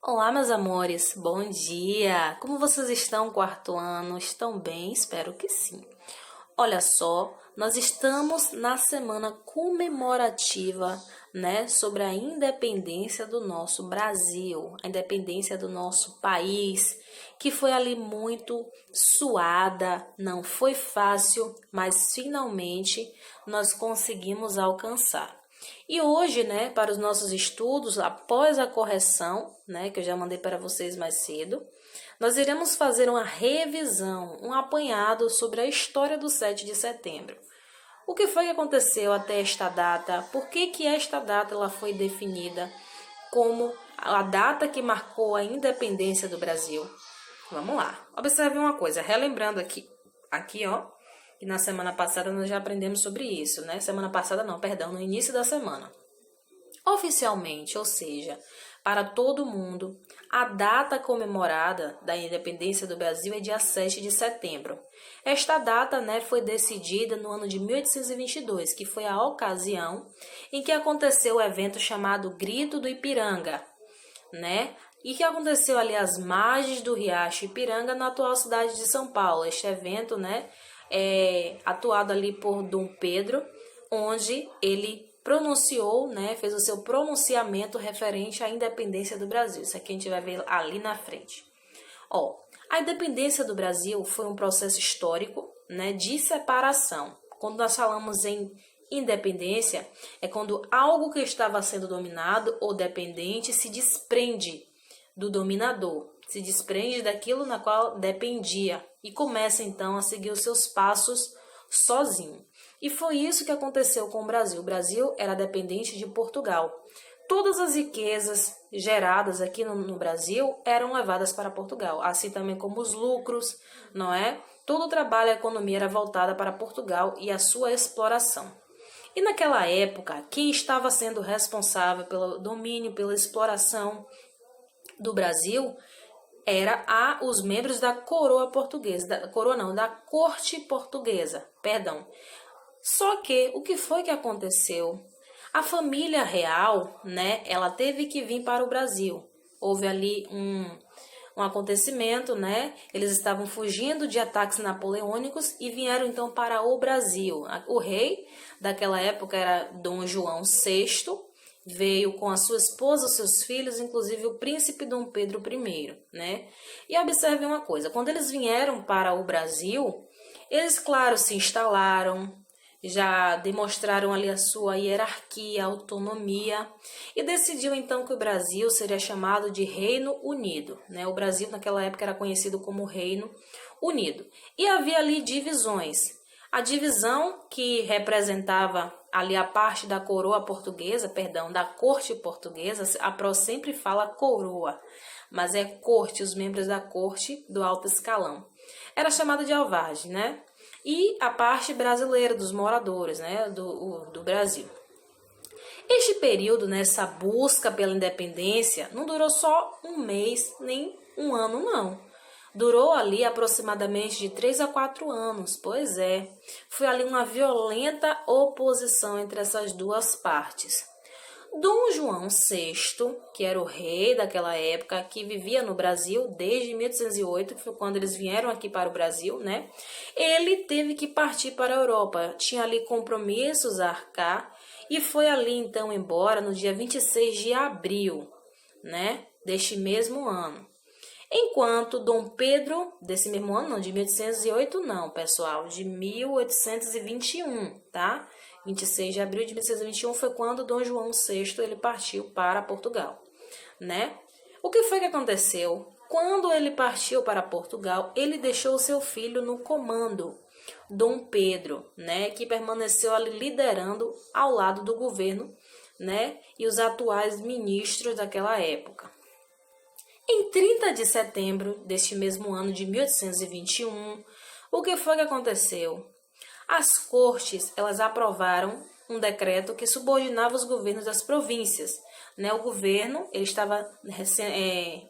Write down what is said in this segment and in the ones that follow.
Olá, meus amores, bom dia! Como vocês estão, quarto ano? Estão bem? Espero que sim. Olha só, nós estamos na semana comemorativa, né, sobre a independência do nosso Brasil, a independência do nosso país, que foi ali muito suada, não foi fácil, mas finalmente nós conseguimos alcançar. E hoje, né, para os nossos estudos, após a correção, né, que eu já mandei para vocês mais cedo, nós iremos fazer uma revisão, um apanhado sobre a história do 7 de setembro. O que foi que aconteceu até esta data? Por que que esta data ela foi definida como a data que marcou a independência do Brasil? Vamos lá. Observe uma coisa, relembrando aqui, ó, que na semana passada nós já aprendemos sobre isso, né? Semana passada não, perdão, no início da semana. Oficialmente, ou seja, para todo mundo, a data comemorada da independência do Brasil é dia 7 de setembro. Esta data, né, foi decidida no ano de 1822, que foi a ocasião em que aconteceu o evento chamado Grito do Ipiranga, né? E que aconteceu ali às margens do Riacho Ipiranga, na atual cidade de São Paulo. Este evento, né, é atuado ali por Dom Pedro, onde ele pronunciou, né, fez o seu pronunciamento referente à independência do Brasil. Isso aqui a gente vai ver ali na frente. Ó, a independência do Brasil foi um processo histórico, né, de separação. Quando nós falamos em independência, é quando algo que estava sendo dominado ou dependente se desprende do dominador, se desprende daquilo na qual dependia e começa então a seguir os seus passos sozinho. E foi isso que aconteceu com o Brasil. O Brasil era dependente de Portugal. Todas as riquezas geradas aqui no Brasil eram levadas para Portugal, assim também como os lucros, não é? Todo o trabalho e a economia era voltada para Portugal e a sua exploração. E naquela época, quem estava sendo responsável pelo domínio, pela exploração do Brasil era os membros da coroa portuguesa, da corte portuguesa, perdão. Só que o que foi que aconteceu? A família real, né, ela teve que vir para o Brasil. Houve ali um acontecimento, né? Eles estavam fugindo de ataques napoleônicos e vieram então para o Brasil. O rei daquela época era Dom João VI, veio com a sua esposa, os seus filhos, inclusive o príncipe Dom Pedro I, né? E observe uma coisa, quando eles vieram para o Brasil, eles, claro, se instalaram, já demonstraram ali a sua hierarquia, autonomia, e decidiu então que o Brasil seria chamado de Reino Unido, né? O Brasil naquela época era conhecido como Reino Unido. E havia ali divisões. A divisão que representava ali a parte da coroa portuguesa, perdão, da corte portuguesa, a pró sempre fala coroa, mas é corte, os membros da corte do alto escalão. Era chamada de alvarge, né? E a parte brasileira, dos moradores, né, do Brasil. Este período, nessa busca pela independência, não durou só um mês, nem um ano, não. Durou ali aproximadamente de 3 a 4 anos, pois é. Foi ali uma violenta oposição entre essas duas partes. Dom João VI, que era o rei daquela época, que vivia no Brasil desde 1808, que foi quando eles vieram aqui para o Brasil, né? Ele teve que partir para a Europa, tinha ali compromissos a arcar e foi ali então embora no dia 26 de abril, né? Deste mesmo ano. Enquanto Dom Pedro, desse mesmo ano, não, de 1808 não, pessoal, de 1821, tá? 26 de abril de 1621 foi quando Dom João VI ele partiu para Portugal, né? O que foi que aconteceu? Quando ele partiu para Portugal, ele deixou o seu filho no comando, Dom Pedro, né? Que permaneceu ali liderando ao lado do governo, né? E os atuais ministros daquela época. Em 30 de setembro deste mesmo ano de 1821, o que foi que aconteceu? As cortes, elas aprovaram um decreto que subordinava os governos das províncias, né? O governo, ele estava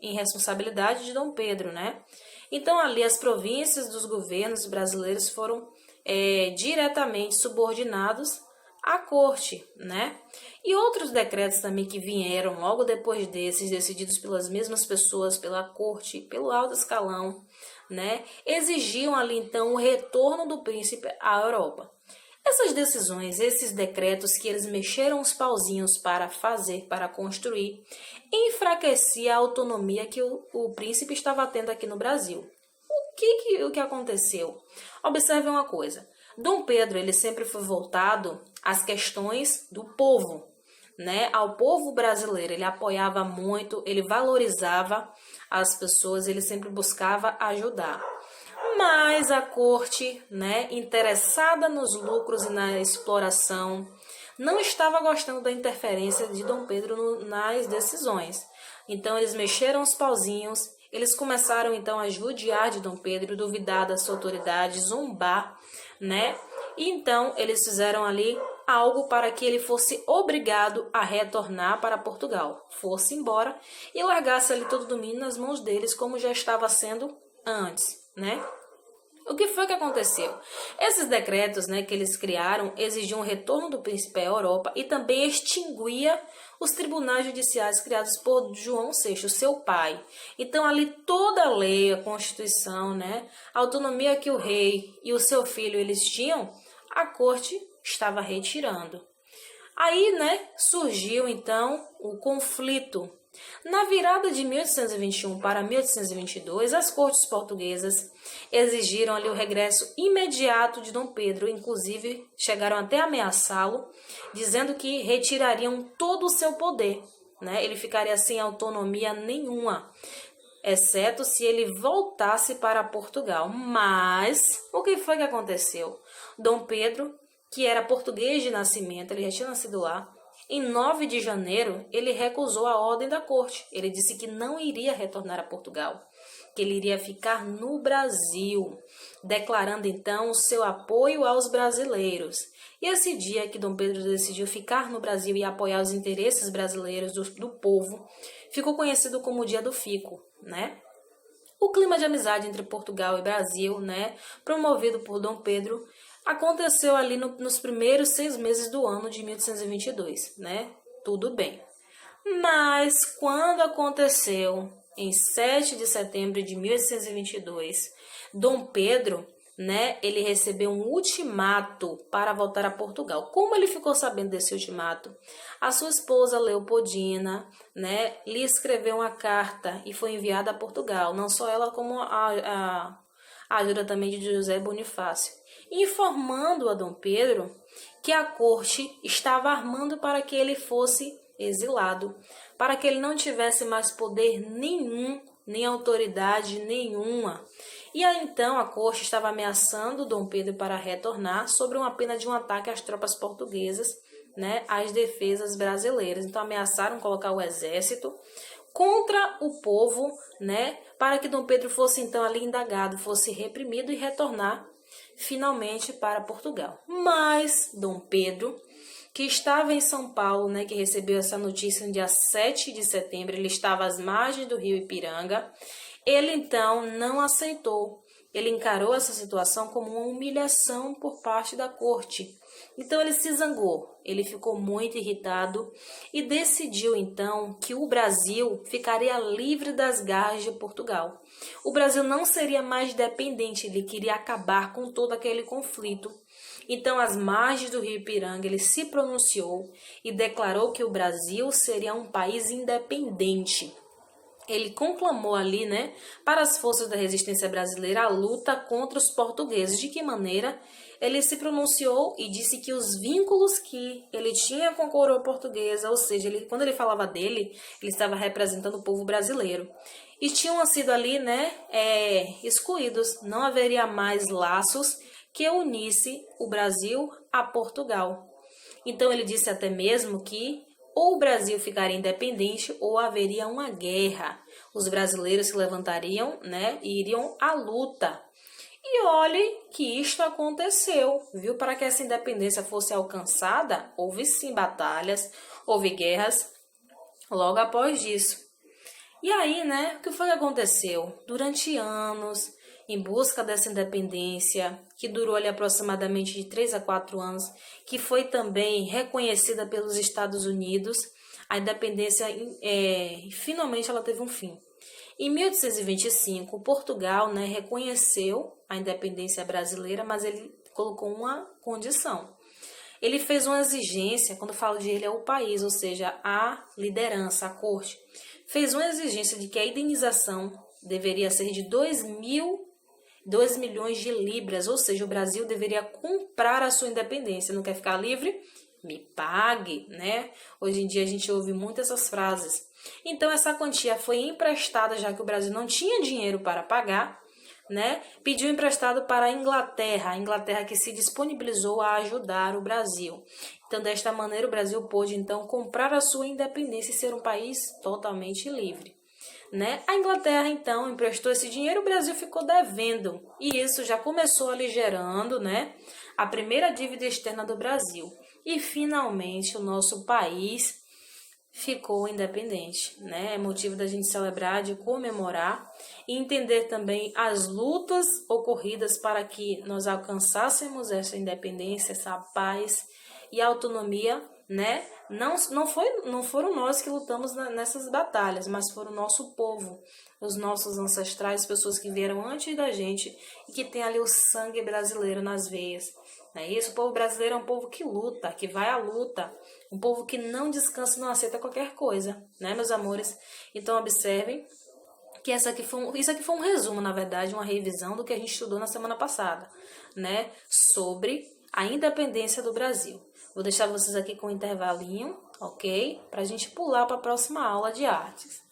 em responsabilidade de Dom Pedro, né? Então, ali as províncias dos governos brasileiros foram diretamente subordinados à corte, né? E outros decretos também que vieram logo depois desses, decididos pelas mesmas pessoas, pela corte, pelo alto escalão, né? Exigiam ali então o retorno do príncipe à Europa. Essas decisões, esses decretos que eles mexeram os pauzinhos para fazer, para construir, enfraquecia a autonomia que o príncipe estava tendo aqui no Brasil. O que aconteceu? Observe uma coisa. Dom Pedro, ele sempre foi voltado às questões do povo, né? Ao povo brasileiro. Ele apoiava muito, ele valorizava as pessoas, ele sempre buscava ajudar. Mas a corte, né, interessada nos lucros e na exploração, não estava gostando da interferência de Dom Pedro nas decisões. Então eles mexeram os pauzinhos, eles começaram então a judiar de Dom Pedro, duvidar da sua autoridade, zombar, né? E então eles fizeram ali algo para que ele fosse obrigado a retornar para Portugal, fosse embora e largasse ali todo o domínio nas mãos deles, como já estava sendo antes, né? O que foi que aconteceu? Esses decretos, né, que eles criaram exigiam o retorno do príncipe à Europa e também extinguia os tribunais judiciais criados por João VI, seu pai. Então, ali toda a lei, a Constituição, né, a autonomia que o rei e o seu filho eles tinham, a corte estava retirando. Aí, né, surgiu então o conflito. Na virada de 1821 para 1822, as cortes portuguesas exigiram ali o regresso imediato de Dom Pedro, inclusive chegaram até a ameaçá-lo, dizendo que retirariam todo o seu poder, né? Ele ficaria sem autonomia nenhuma, exceto se ele voltasse para Portugal. Mas o que foi que aconteceu? Dom Pedro, que era português de nascimento, ele já tinha nascido lá, em 9 de janeiro, ele recusou a ordem da corte. Ele disse que não iria retornar a Portugal, que ele iria ficar no Brasil, declarando então o seu apoio aos brasileiros. E esse dia que Dom Pedro decidiu ficar no Brasil e apoiar os interesses brasileiros do povo, ficou conhecido como o Dia do Fico, né? O clima de amizade entre Portugal e Brasil, né, promovido por Dom Pedro, aconteceu ali nos primeiros 6 meses do ano de 1822, né? Tudo bem. Mas quando aconteceu, em 7 de setembro de 1822, Dom Pedro, né, ele recebeu um ultimato para voltar a Portugal. Como ele ficou sabendo desse ultimato? A sua esposa Leopoldina, né, lhe escreveu uma carta e foi enviada a Portugal. Não só ela, como a ajuda também de José Bonifácio, informando a Dom Pedro que a corte estava armando para que ele fosse exilado, para que ele não tivesse mais poder nenhum, nem autoridade nenhuma. E aí então a corte estava ameaçando Dom Pedro para retornar sobre uma pena de um ataque às tropas portuguesas, né, às defesas brasileiras. Então ameaçaram colocar o exército contra o povo, né, para que Dom Pedro fosse então ali indagado, fosse reprimido e retornar finalmente para Portugal. Mas Dom Pedro, que estava em São Paulo, né, que recebeu essa notícia no dia 7 de setembro, ele estava às margens do rio Ipiranga, ele então não aceitou. Ele encarou essa situação como uma humilhação por parte da corte. Então ele se zangou, ele ficou muito irritado e decidiu então que o Brasil ficaria livre das garras de Portugal. O Brasil não seria mais dependente, ele queria acabar com todo aquele conflito. Então, às margens do rio Ipiranga, ele se pronunciou e declarou que o Brasil seria um país independente. Ele conclamou ali, né, para as forças da resistência brasileira a luta contra os portugueses. De que maneira? Ele se pronunciou e disse que os vínculos que ele tinha com a coroa portuguesa, ou seja, quando ele falava dele, ele estava representando o povo brasileiro. E tinham sido ali, né, excluídos. Não haveria mais laços que unisse o Brasil a Portugal. Então ele disse até mesmo que ou o Brasil ficaria independente ou haveria uma guerra. Os brasileiros se levantariam, né, e iriam à luta. E olhe que isto aconteceu, viu? Para que essa independência fosse alcançada, houve sim batalhas, houve guerras logo após disso. E aí, né, o que foi que aconteceu? Durante anos em busca dessa independência, que durou ali aproximadamente de 3 a 4 anos, que foi também reconhecida pelos Estados Unidos. A independência, finalmente, ela teve um fim. Em 1825, Portugal, né, reconheceu a independência brasileira, mas ele colocou uma condição. Ele fez uma exigência, quando eu falo de ele é o país, ou seja, a liderança, a corte, fez uma exigência de que a indenização deveria ser de 2 milhões de libras, ou seja, o Brasil deveria comprar a sua independência. Não quer ficar livre? Me pague, né? Hoje em dia a gente ouve muito essas frases. Então essa quantia foi emprestada, já que o Brasil não tinha dinheiro para pagar, né? Pediu emprestado para a Inglaterra que se disponibilizou a ajudar o Brasil. Então desta maneira o Brasil pôde então comprar a sua independência e ser um país totalmente livre. Né? A Inglaterra, então, emprestou esse dinheiro, o Brasil ficou devendo. E isso já começou ali gerando, né, a primeira dívida externa do Brasil. E, finalmente, o nosso país ficou independente. Né? É motivo da gente celebrar, de comemorar e entender também as lutas ocorridas para que nós alcançássemos essa independência, essa paz e autonomia, né? Não foram nós que lutamos nessas batalhas, mas foram o nosso povo, os nossos ancestrais, pessoas que vieram antes da gente e que tem ali o sangue brasileiro nas veias. Não é isso? O povo brasileiro é um povo que luta, que vai à luta, um povo que não descansa e não aceita qualquer coisa, né, meus amores? Então, observem que isso aqui foi um resumo, na verdade, uma revisão do que a gente estudou na semana passada, né, sobre a independência do Brasil. Vou deixar vocês aqui com um intervalinho, ok? Para a gente pular para a próxima aula de artes.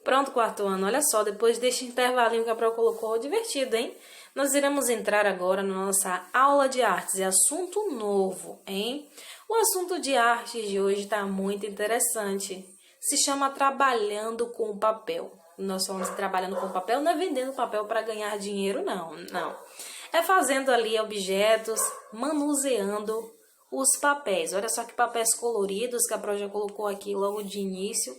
Pronto, quarto ano, olha só, depois deste intervalinho que a Pro colocou, divertido, hein? Nós iremos entrar agora na nossa aula de artes, é assunto novo, hein? O assunto de artes de hoje está muito interessante, se chama Trabalhando com Papel. Nós falamos de trabalhando com papel, não é vendendo papel para ganhar dinheiro, não. É fazendo ali objetos, manuseando os papéis. Olha só que papéis coloridos que a Pro já colocou aqui logo de início.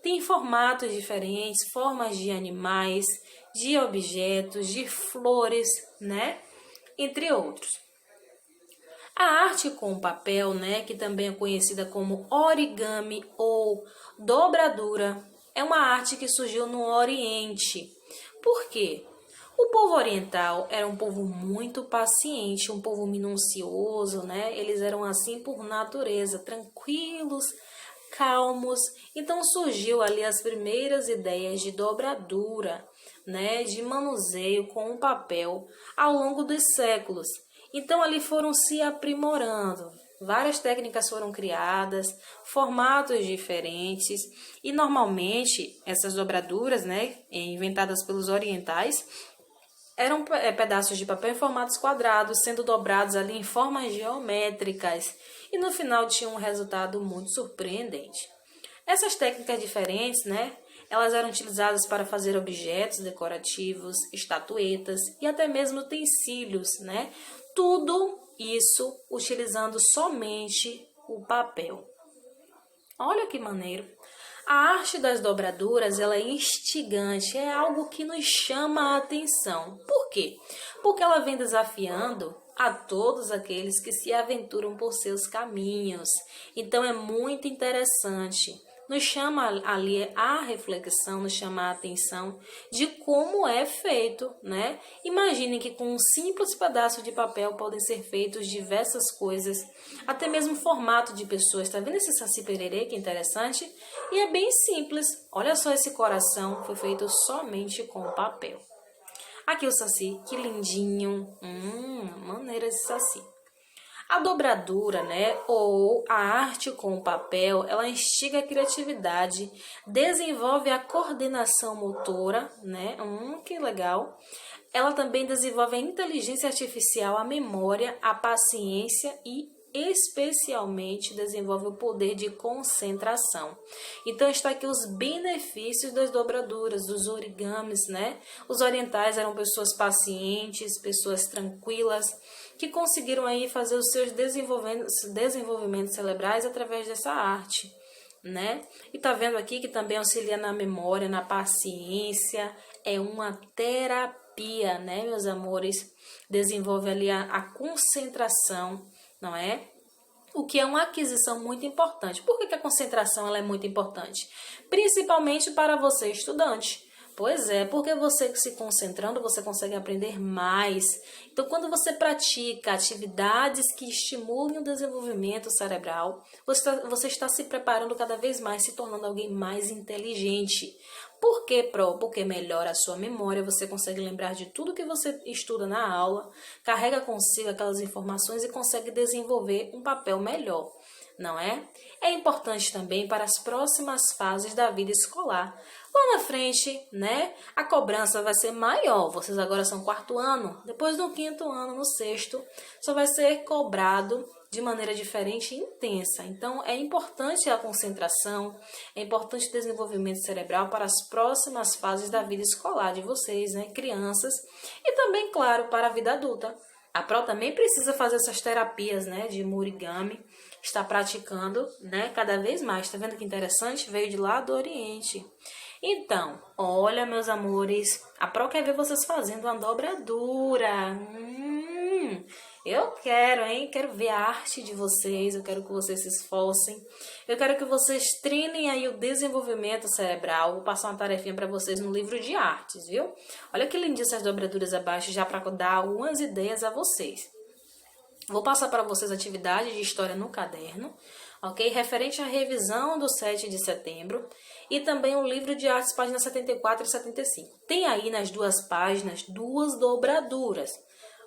Tem formatos diferentes, formas de animais, de objetos, de flores, né? Entre outros. A arte com papel, né, que também é conhecida como origami ou dobradura, é uma arte que surgiu no Oriente. Por quê? O povo oriental era um povo muito paciente, um povo minucioso, né? Eles eram assim por natureza, tranquilos, calmos. Então surgiu ali as primeiras ideias de dobradura, né, de manuseio com o papel ao longo dos séculos. Então ali foram se aprimorando, várias técnicas foram criadas, formatos diferentes e normalmente essas dobraduras, né, inventadas pelos orientais, eram pedaços de papel em formatos quadrados, sendo dobrados ali em formas geométricas e no final tinha um resultado muito surpreendente. Essas técnicas diferentes, né, elas eram utilizadas para fazer objetos decorativos, estatuetas e até mesmo utensílios, né? Tudo isso utilizando somente o papel. Olha que maneiro! A arte das dobraduras, ela é instigante, é algo que nos chama a atenção. Por quê? Porque ela vem desafiando a todos aqueles que se aventuram por seus caminhos. Então é muito interessante. Nos chama ali a reflexão, nos chama a atenção de como é feito, né? Imaginem que com um simples pedaço de papel podem ser feitas diversas coisas, até mesmo formato de pessoas. Tá vendo esse saci pererê que interessante? E é bem simples. Olha só esse coração, foi feito somente com papel. Aqui o saci, que lindinho. Maneira de saci. A dobradura, né, ou a arte com o papel, ela instiga a criatividade, desenvolve a coordenação motora, né, que legal. Ela também desenvolve a inteligência artificial, a memória, a paciência e especialmente desenvolve o poder de concentração. Então está aqui os benefícios das dobraduras, dos origamis, né? Os orientais eram pessoas pacientes, pessoas tranquilas, que conseguiram aí fazer os seus desenvolvimentos cerebrais através dessa arte, né? E tá vendo aqui que também auxilia na memória, na paciência, é uma terapia, né, meus amores? Desenvolve ali a concentração, não é? O que é uma aquisição muito importante. Por que a concentração ela é muito importante? Principalmente para você, estudante. Pois é, porque você se concentrando, você consegue aprender mais. Então, quando você pratica atividades que estimulem o desenvolvimento cerebral, você está se preparando cada vez mais, se tornando alguém mais inteligente. Por quê, Pro? Porque melhora a sua memória, você consegue lembrar de tudo que você estuda na aula, carrega consigo aquelas informações e consegue desenvolver um papel melhor, não é? É importante também para as próximas fases da vida escolar. Lá na frente, né, a cobrança vai ser maior. Vocês agora são 4º ano, depois do 5º ano, no 6º, só vai ser cobrado de maneira diferente e intensa. Então, é importante a concentração, é importante o desenvolvimento cerebral para as próximas fases da vida escolar de vocês, né, crianças, e também, claro, para a vida adulta. A Pro também precisa fazer essas terapias, né, de origami, está praticando, né, cada vez mais. Tá vendo que interessante? Veio de lá do Oriente. Então, olha, meus amores, a Pro quer ver vocês fazendo uma dobradura. Eu quero, hein? Quero ver a arte de vocês, eu quero que vocês se esforcem. Eu quero que vocês treinem aí o desenvolvimento cerebral. Vou passar uma tarefinha para vocês no livro de artes, viu? Olha que lindinho essas dobraduras abaixo, já para dar algumas ideias a vocês. Vou passar para vocês a atividade de história no caderno, ok? Referente à revisão do 7 de setembro e também o livro de artes, páginas 74 e 75. Tem aí nas duas páginas 2 dobraduras,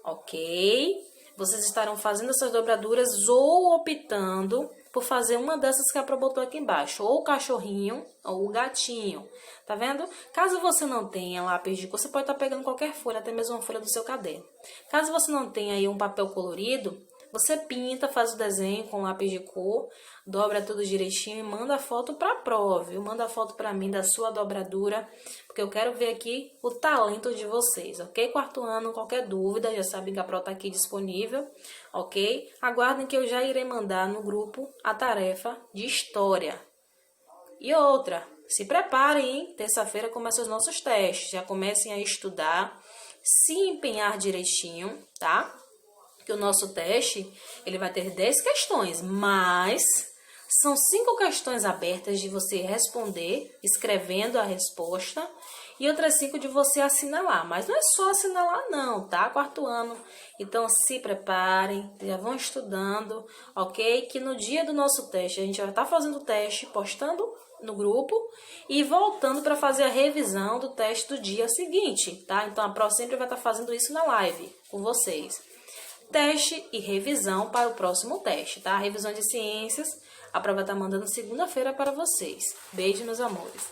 ok? Vocês estarão fazendo essas dobraduras ou optando por fazer uma dessas que a Pro botou aqui embaixo, ou o cachorrinho ou o gatinho, tá vendo? Caso você não tenha lápis de cor, você pode estar pegando qualquer folha, até mesmo uma folha do seu caderno. Caso você não tenha aí um papel colorido, você pinta, faz o desenho com lápis de cor, dobra tudo direitinho e manda a foto para a Pro, viu? Manda a foto para mim da sua dobradura, porque eu quero ver aqui o talento de vocês, ok? 4º ano, qualquer dúvida, já sabem que a Pro está aqui disponível, ok? Aguardem que eu já irei mandar no grupo a tarefa de história. E outra, se preparem, hein? Terça-feira começam os nossos testes, já comecem a estudar, se empenhar direitinho, tá? Que o nosso teste, ele vai ter 10 questões, mas são 5 questões abertas de você responder, escrevendo a resposta, e outras 5 de você assinalar. Mas não é só assinalar não, tá? 4º ano. Então, se preparem, já vão estudando, ok? Que no dia do nosso teste, a gente vai estar fazendo o teste, postando no grupo e voltando para fazer a revisão do teste do dia seguinte, tá? Então, a Pro sempre vai estar fazendo isso na live com vocês. Teste e revisão para o próximo teste, tá? A revisão de ciências, a Pro vai estar mandando segunda-feira para vocês. Beijo, meus amores.